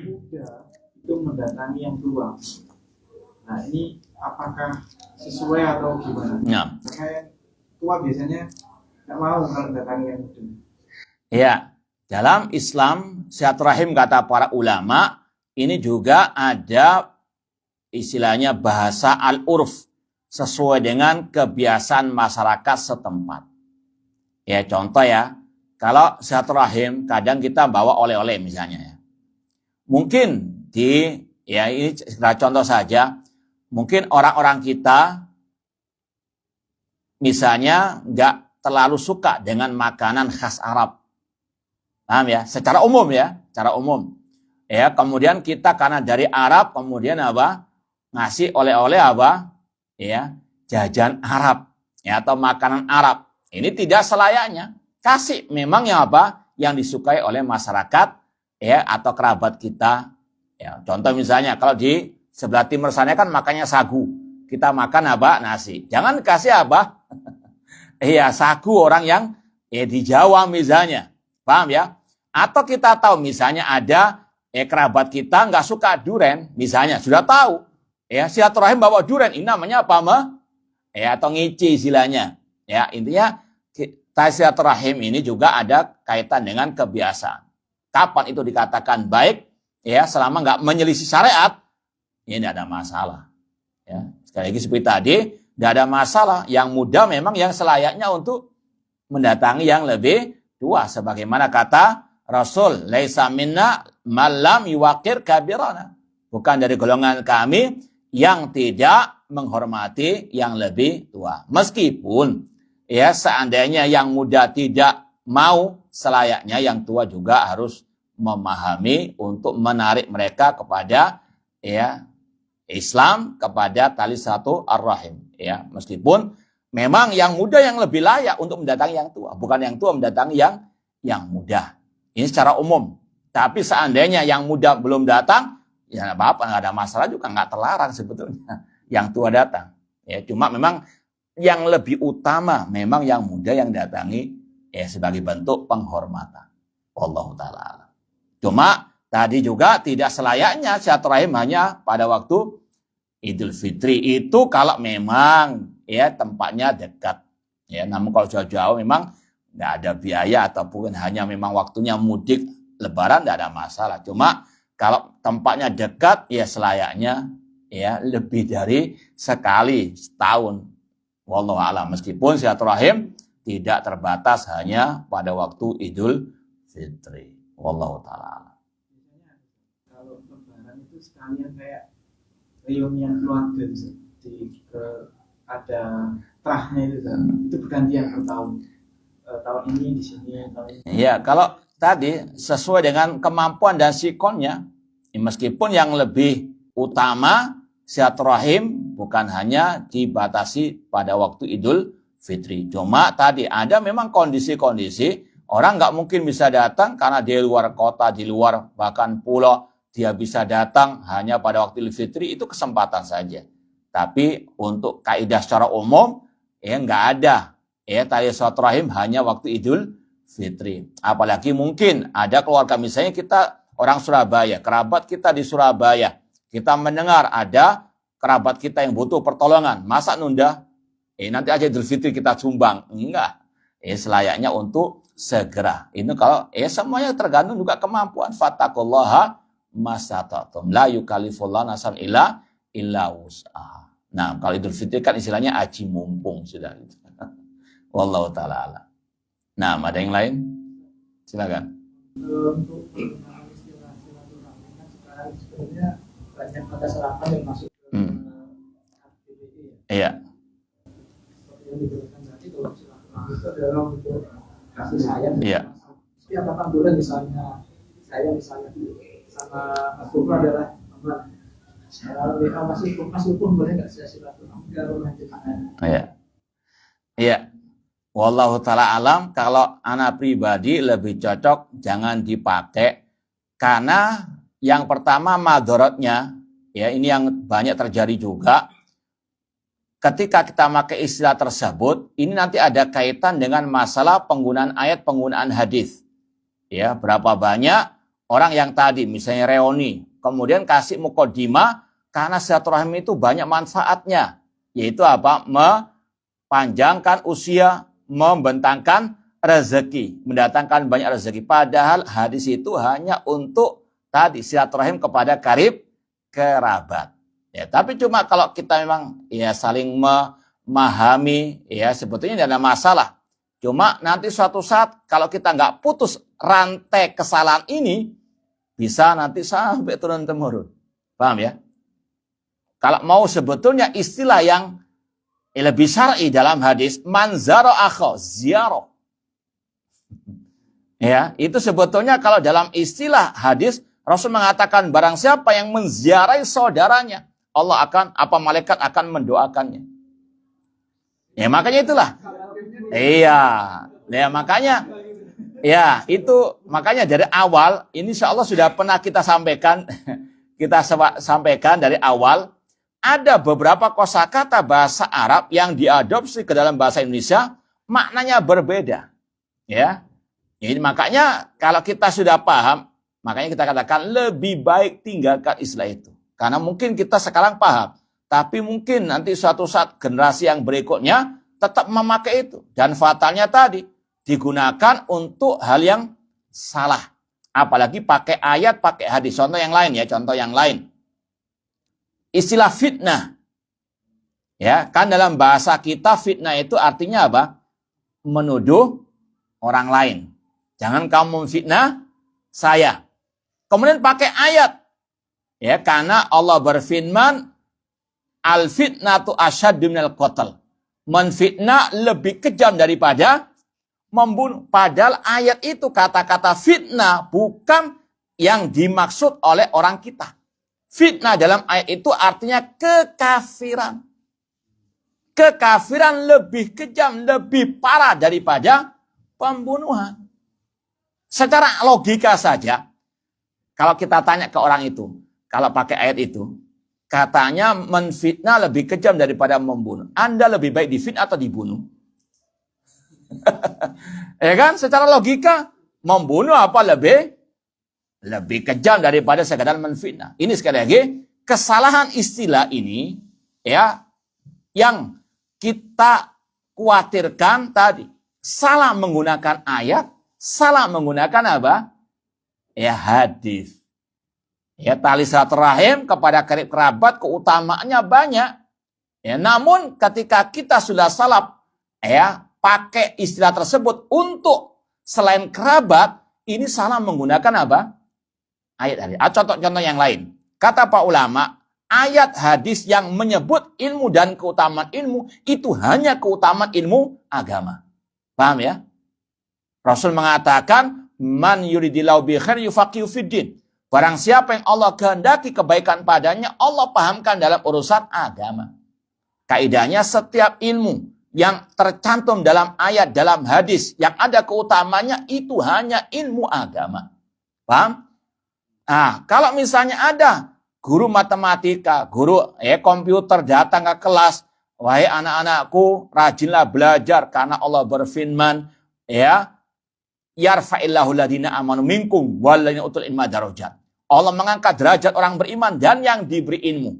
muda itu mendatangi yang tua. Nah, ini apakah sesuai atau gimana? nah. Karena yang tua biasanya nggak mau kalau mendatangi yang muda. Ya, dalam Islam silaturahim kata para ulama ini juga ada istilahnya bahasa al-urf, sesuai dengan kebiasaan masyarakat setempat. Ya, contoh ya, kalau silaturahim kadang kita bawa oleh-oleh misalnya ya. Mungkin ini contoh saja, mungkin orang-orang kita misalnya nggak terlalu suka dengan makanan khas Arab. Paham ya? Secara umum ya, secara umum. Ya, kemudian kita karena dari Arab kemudian apa? Ngasih oleh-oleh apa? Ya, jajan Arab ya, atau makanan Arab. Ini tidak selayaknya. Kasih memang yang apa? Yang disukai oleh masyarakat ya, atau kerabat kita. Ya, contoh misalnya kalau di sebelah timur sana kan makannya sagu. Kita makan apa? Nasi. Jangan kasih apa? Iya, sagu orang yang di Jawa misalnya. Paham ya? Atau kita tahu misalnya ada kerabat kita nggak suka duren, misalnya sudah tahu. Ya, silaturahim bawa duren, ini namanya apa atau ngici istilahnya. Ya, intinya silaturahim ini juga ada kaitan dengan kebiasaan. Kapan itu dikatakan baik? Ya, selama nggak menyelisih syariat, ini tidak ada masalah. Ya, sekali lagi seperti tadi, tidak ada masalah. Yang muda memang yang selayaknya untuk mendatangi yang lebih tua, sebagaimana kata Rasul, laisa minna malam yuwaqir kabirana. Bukan dari golongan kami yang tidak menghormati yang lebih tua. Meskipun ya seandainya yang muda tidak mau, selayaknya yang tua juga harus memahami untuk menarik mereka kepada Islam, kepada tali satu ar-rahim. Ya, meskipun memang yang muda yang lebih layak untuk mendatangi yang tua, bukan yang tua mendatangi yang muda. Ini secara umum. Tapi seandainya yang muda belum datang, ya nggak apa-apa, nggak ada masalah juga, nggak terlarang sebetulnya yang tua datang. Ya, cuma memang yang lebih utama memang yang muda yang datangi sebagai bentuk penghormatan. Wallahu ta'ala. Cuma tadi juga tidak selayaknya silaturahim hanya pada waktu Idul Fitri itu kalau memang tempatnya dekat. Ya, namun kalau jauh-jauh memang nggak ada biaya ataupun hanya memang waktunya mudik Lebaran, nggak ada masalah. Cuma kalau tempatnya dekat, ya selayaknya lebih dari sekali setahun. Wallahu a'lam. Meskipun silaturahim tidak terbatas hanya pada waktu Idul Fitri. Wallahu ta'ala. Kalau Lebaran itu sekalian kayak reunian keluarga ada trahnya itu bergantian per tahun. Tahun ini di sini, tahun ini. Ya, kalau tadi sesuai dengan kemampuan dan sikonnya, meskipun yang lebih utama silaturahim bukan hanya dibatasi pada waktu Idul Fitri. Cuma tadi ada memang kondisi-kondisi orang nggak mungkin bisa datang karena di luar kota, di luar bahkan pulau, dia bisa datang hanya pada waktu Idul Fitri, itu kesempatan saja. Tapi untuk kaidah secara umum, ya nggak ada. Ya, tali silaturahim hanya waktu Idul Fitri. Apalagi mungkin ada keluarga, misalnya kita orang Surabaya, kerabat kita di Surabaya, kita mendengar ada kerabat kita yang butuh pertolongan, masa nunda? Nanti aja Idul Fitri kita sumbang. Enggak. Selayaknya untuk segera. Ini kalau semuanya tergantung juga kemampuan. Fattaqullaha mastata'tum. La yukallifullahu nafsan illa wus'aha. Nah, kalau Idul Fitri kan istilahnya aji mumpung sudah gitu. Wallahu taala a'lam. Nah, ada yang lain? Silakan. Untuk istilah silaturahmi kan sekarang sebenarnya banyak masyarakat yang masuk ke KTP ya. Iya. Seperti yang dijelaskan tadi, kalau silaturahmi itu adalah untuk kasih sayang. Iya. Tapi apakah boleh misalnya saya sama Mas Bukro adalah teman, Mas Bukro boleh nggak saya silaturahmi kalau lanjutkan? Iya. Iya. Wallahu ta'ala alam, kalau anak pribadi lebih cocok jangan dipakai, karena yang pertama madorotnya, ya ini yang banyak terjadi juga, ketika kita pakai istilah tersebut, ini nanti ada kaitan dengan masalah penggunaan ayat, penggunaan hadis. Ya, berapa banyak orang yang tadi misalnya reuni, kemudian kasih mukodimah, karena silaturahim itu banyak manfaatnya, yaitu apa? Mepanjangkan usia, membentangkan rezeki, mendatangkan banyak rezeki. Padahal hadis itu hanya untuk tadi silaturahim kepada karib kerabat. Ya, tapi cuma kalau kita memang ya saling memahami, ya sebetulnya tidak ada masalah. Cuma nanti suatu saat kalau kita nggak putus rantai kesalahan ini, bisa nanti sampai turun temurun. Paham ya? Kalau mau sebetulnya istilah yang lebih syar'i dalam hadis, man zara akha ziarah. Ya, itu sebetulnya kalau dalam istilah hadis, Rasul mengatakan barang siapa yang menziarahi saudaranya, Allah akan, malaikat akan mendoakannya. Ya, makanya itulah. Iya. Ya, makanya makanya dari awal ini insyaallah sudah pernah kita sampaikan dari awal. Ada beberapa kosakata bahasa Arab yang diadopsi ke dalam bahasa Indonesia, maknanya berbeda. Ya. Jadi makanya kalau kita sudah paham, makanya kita katakan lebih baik tinggalkan istilah itu. Karena mungkin kita sekarang paham, tapi mungkin nanti suatu saat generasi yang berikutnya tetap memakai itu. Dan fatalnya tadi, digunakan untuk hal yang salah. Apalagi pakai ayat, pakai hadis. Contoh yang lain. Istilah fitnah. Ya, kan dalam bahasa kita fitnah itu artinya apa? Menuduh orang lain. Jangan kamu memfitnah saya. Kemudian pakai ayat. Ya, karena Allah berfirman, al-fitnatu asyaddu minal qatl. Menfitnah lebih kejam daripada membunuh. Padahal ayat itu kata-kata fitnah bukan yang dimaksud oleh orang kita. Fitnah dalam ayat itu artinya kekafiran. Kekafiran lebih kejam, lebih parah daripada pembunuhan. Secara logika saja, kalau kita tanya ke orang itu, kalau pakai ayat itu, katanya menfitnah lebih kejam daripada membunuh. Anda lebih baik difitnah atau dibunuh? Ya kan? Secara logika, membunuh apa lebih kejam daripada sekadar menfitnah. Ini sekali lagi, kesalahan istilah ini, ya, yang kita khawatirkan tadi. Salah menggunakan ayat, salah menggunakan apa? Ya, hadis. Ya, tali silaturahim kepada karib kerabat, keutamaannya banyak. Ya, namun ketika kita sudah salah, ya, pakai istilah tersebut untuk selain kerabat, ini salah menggunakan apa? Ayat-ayat. Contoh-contoh yang lain. Kata para ulama, ayat hadis yang menyebut ilmu dan keutamaan ilmu, itu hanya keutamaan ilmu agama. Paham ya? Rasul mengatakan, man yuridillahu bi khair yufaqihu fiddin. Barang siapa yang Allah kehendaki kebaikan padanya, Allah pahamkan dalam urusan agama. Kaidahnya setiap ilmu yang tercantum dalam ayat, dalam hadis, yang ada keutamanya itu hanya ilmu agama. Paham? Nah, kalau misalnya ada guru matematika, guru komputer datang ke kelas, wahai anak-anakku, rajinlah belajar karena Allah berfirman, yarfa'illahu ladina amanu minkum walladzina utul ilma darajat. Allah mengangkat derajat orang beriman dan yang diberi ilmu.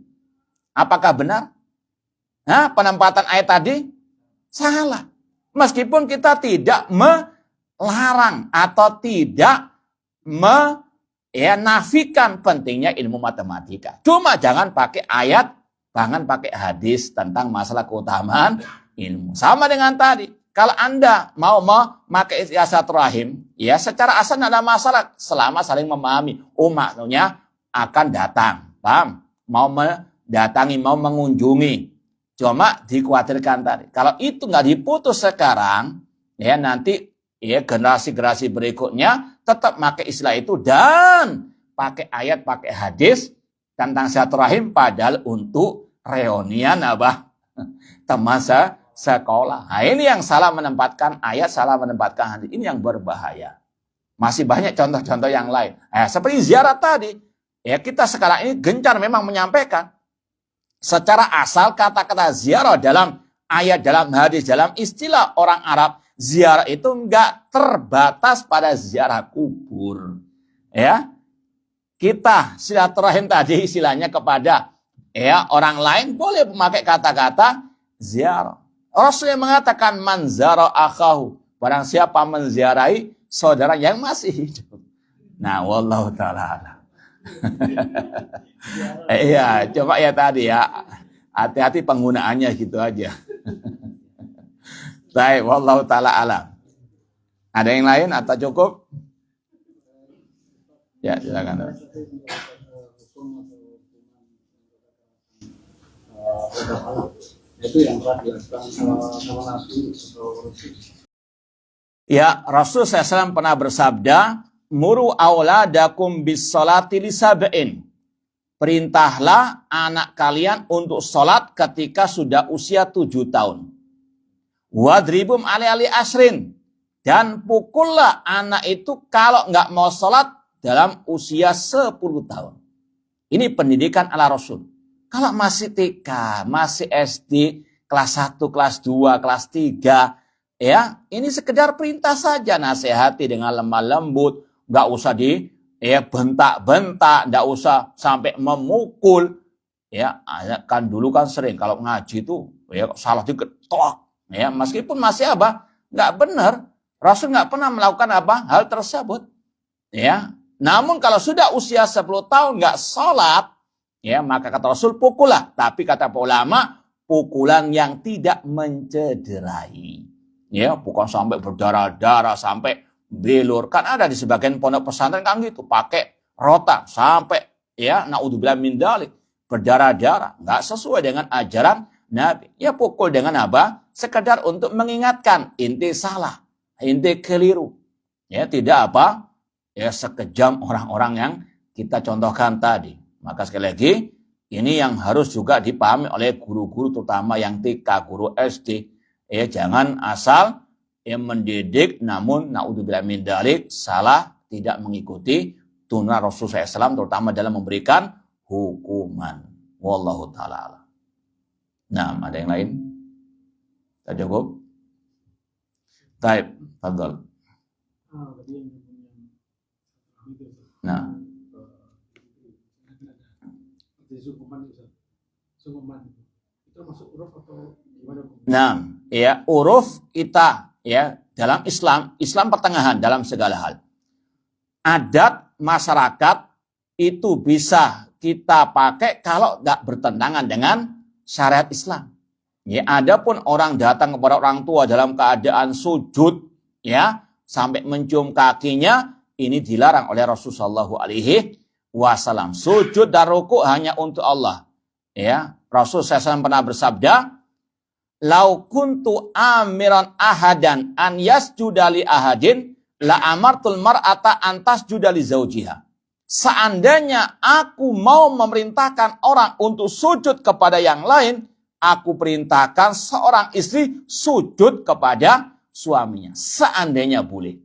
Apakah benar? Penempatan ayat tadi salah. Meskipun kita tidak melarang atau tidak menafikan pentingnya ilmu matematika. Cuma jangan pakai ayat, jangan pakai hadis tentang masalah keutamaan ilmu. Sama dengan tadi. Kalau Anda mau memakai silaturahim, ya secara asal tidak ada masalah selama saling memahami. Maksudnya akan datang, paham? Mau mendatangi, mau mengunjungi. Cuma dikhawatirkan tadi. Kalau itu nggak diputus sekarang, ya nanti generasi-generasi berikutnya tetap pakai istilah itu dan pakai ayat, pakai hadis tentang silaturahim padahal untuk reunian teman sekolah. Nah, ini yang salah menempatkan ayat, salah menempatkan hadis. Ini yang berbahaya. Masih banyak contoh-contoh yang lain. Seperti ziarah tadi. Ya, kita sekarang ini gencar memang menyampaikan. Secara asal kata-kata ziarah dalam ayat, dalam hadis, dalam istilah orang Arab, ziarah itu enggak terbatas pada ziarah kubur. Ya. Kita silaturahim tadi istilahnya kepada orang lain boleh memakai kata-kata ziarah. Rasul yang mengatakan man zara akhahu, barang siapa menziarahi saudara yang masih hidup. Nah, wallahu taala alam. Iya, coba ya tadi ya. Hati-hati penggunaannya gitu aja. Baik, wallahu taala alam. Ada yang lain atau cukup? Ya, silakan. Itu yang telah dilakukan sama Nabi atau Rasul. Ya, Rasul SAW pernah bersabda, muru auladakum bis sholati lisab'in. Perintahlah anak kalian untuk sholat ketika sudah usia 7 tahun. Wadribum ali asrin. Dan pukullah anak itu kalau nggak mau sholat dalam usia 10 tahun. Ini pendidikan ala Rasul. Kalau masih TK, masih SD, kelas 1, kelas 2, kelas 3, ya, ini sekedar perintah saja, nasihati dengan lemah lembut, nggak usah bentak-bentak, nggak usah sampai memukul. Ya, kan dulu kan sering kalau ngaji itu salah dikit, tok. Ya, meskipun masih nggak benar. Rasul nggak pernah melakukan hal tersebut. Ya, namun kalau sudah usia 10 tahun nggak sholat, ya, maka kata Rasul pukullah. Tapi kata ulama, pukulan yang tidak mencederai. Ya, bukan sampai berdarah-darah, sampai belur. Kan ada di sebagian pondok pesantren kan gitu, pakai rotan sampai naudzubillah min dzalik, berdarah-darah. Enggak sesuai dengan ajaran Nabi. Ya pukul dengan sekedar untuk mengingatkan inti salah, inti keliru. Ya, tidak sekejam orang-orang yang kita contohkan tadi. Maka sekali lagi, ini yang harus juga dipahami oleh guru-guru terutama yang TK, guru SD. Jangan asal mendidik namun naudzubillah min dzalik salah, tidak mengikuti tuntunan Rasulullah SAW terutama dalam memberikan hukuman. Wallahu ta'ala. Nah, ada yang lain? Sudah cukup? Baik, fadhal. Nah, itu masuk huruf atau gimana? nah, huruf kita dalam Islam pertengahan dalam segala hal. Adat masyarakat itu bisa kita pakai kalau nggak bertentangan dengan syariat Islam. Ya, adapun orang datang kepada orang tua dalam keadaan sujud, sampai mencium kakinya, ini dilarang oleh Rasulullah SAW. Sujud dan ruku hanya untuk Allah. Ya, Rasul SAW pernah bersabda, "Lau kuntu amiran ahadan an yasjuda li ahadin la amartul mar'ata an tasjuda li zaujiha." Seandainya aku mau memerintahkan orang untuk sujud kepada yang lain, aku perintahkan seorang istri sujud kepada suaminya. Seandainya boleh.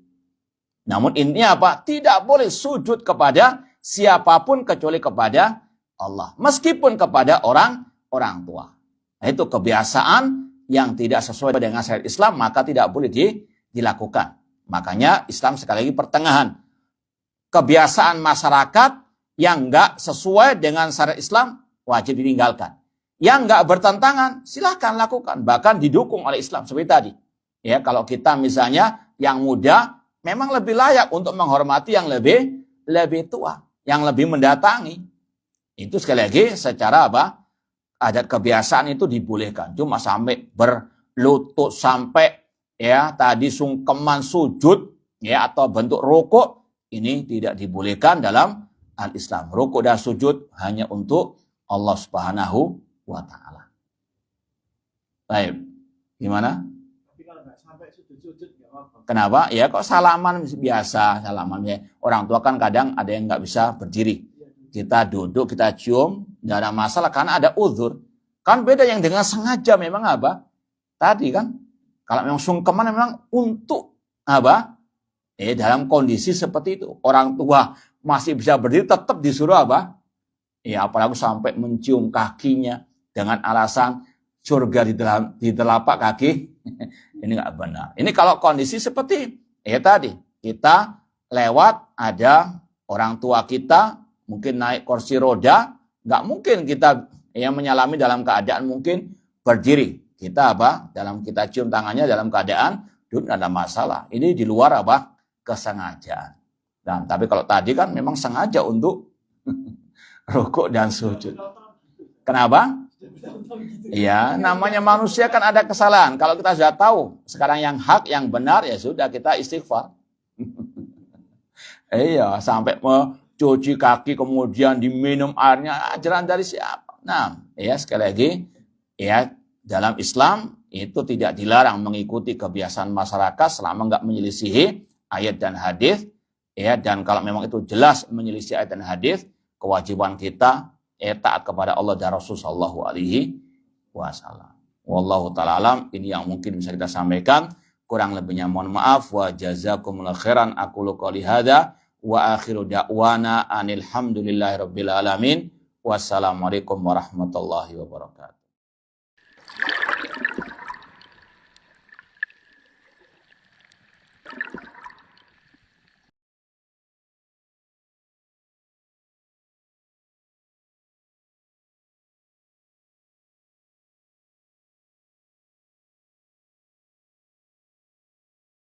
Namun intinya apa? Tidak boleh sujud kepada siapapun kecuali kepada Allah. Meskipun kepada orang tua. Nah, itu kebiasaan yang tidak sesuai dengan syariat Islam, maka tidak boleh dilakukan. Makanya Islam sekali lagi pertengahan. Kebiasaan masyarakat yang enggak sesuai dengan syariat Islam wajib ditinggalkan. Yang enggak bertentangan silahkan lakukan, bahkan didukung oleh Islam seperti tadi. Ya, kalau kita misalnya yang muda memang lebih layak untuk menghormati yang lebih tua, yang lebih mendatangi. Itu sekali lagi secara apa? Adat kebiasaan itu dibolehkan. Cuma sampai berlutut, sampai ya tadi sungkeman sujud ya atau bentuk rukuk, ini tidak dibolehkan dalam al-Islam. Rukuk dan sujud hanya untuk Allah Subhanahu wa taala. Baik. Gimana? Tapi kalau nggak sampai sujud-sujud nggak apa-apa. Kenapa? Ya kok salaman biasa, salaman ya. Orang tua kan kadang ada yang nggak bisa berdiri. Kita duduk, kita cium, nggak ada masalah karena ada uzur. Kan beda yang dengan sengaja memang apa? Tadi kan, kalau memang sungkeman memang untuk apa? Dalam kondisi seperti itu. Orang tua masih bisa berdiri tetap disuruh apa? Ya apalagi sampai mencium kakinya dengan alasan surga di telapak kaki. Ini nggak benar. Ini kalau kondisi seperti tadi kita lewat ada orang tua kita mungkin naik kursi roda, nggak mungkin kita yang menyalami dalam keadaan mungkin berdiri. Kita apa? Dalam kita cium tangannya dalam keadaan duduk nggak ada masalah. Ini di luar apa? Kesengajaan. Dan tapi kalau tadi kan memang sengaja untuk rukuk dan sujud. Kenapa? Iya, namanya manusia kan ada kesalahan. Kalau kita sudah tahu sekarang yang hak, yang benar, ya sudah kita istighfar. Iya, sampai mencuci kaki kemudian diminum airnya, ajaran dari siapa? Nah, ya sekali lagi, ya dalam Islam itu tidak dilarang mengikuti kebiasaan masyarakat selama nggak menyelisihi ayat dan hadis. Ya, dan kalau memang itu jelas menyelisih ayat dan hadis, kewajiban kita taat kepada Allah dan Rasul sallallahu alaihi wasallam. Wallahu taala alam, ini yang mungkin bisa kita sampaikan. Kurang lebihnya mohon maaf. Wa jazakumullahu khairan. Aqulu qouli hadza wa akhiru da'wana anil hamdulillahirabbil alamin. Wassalamualaikum warahmatullahi wabarakatuh.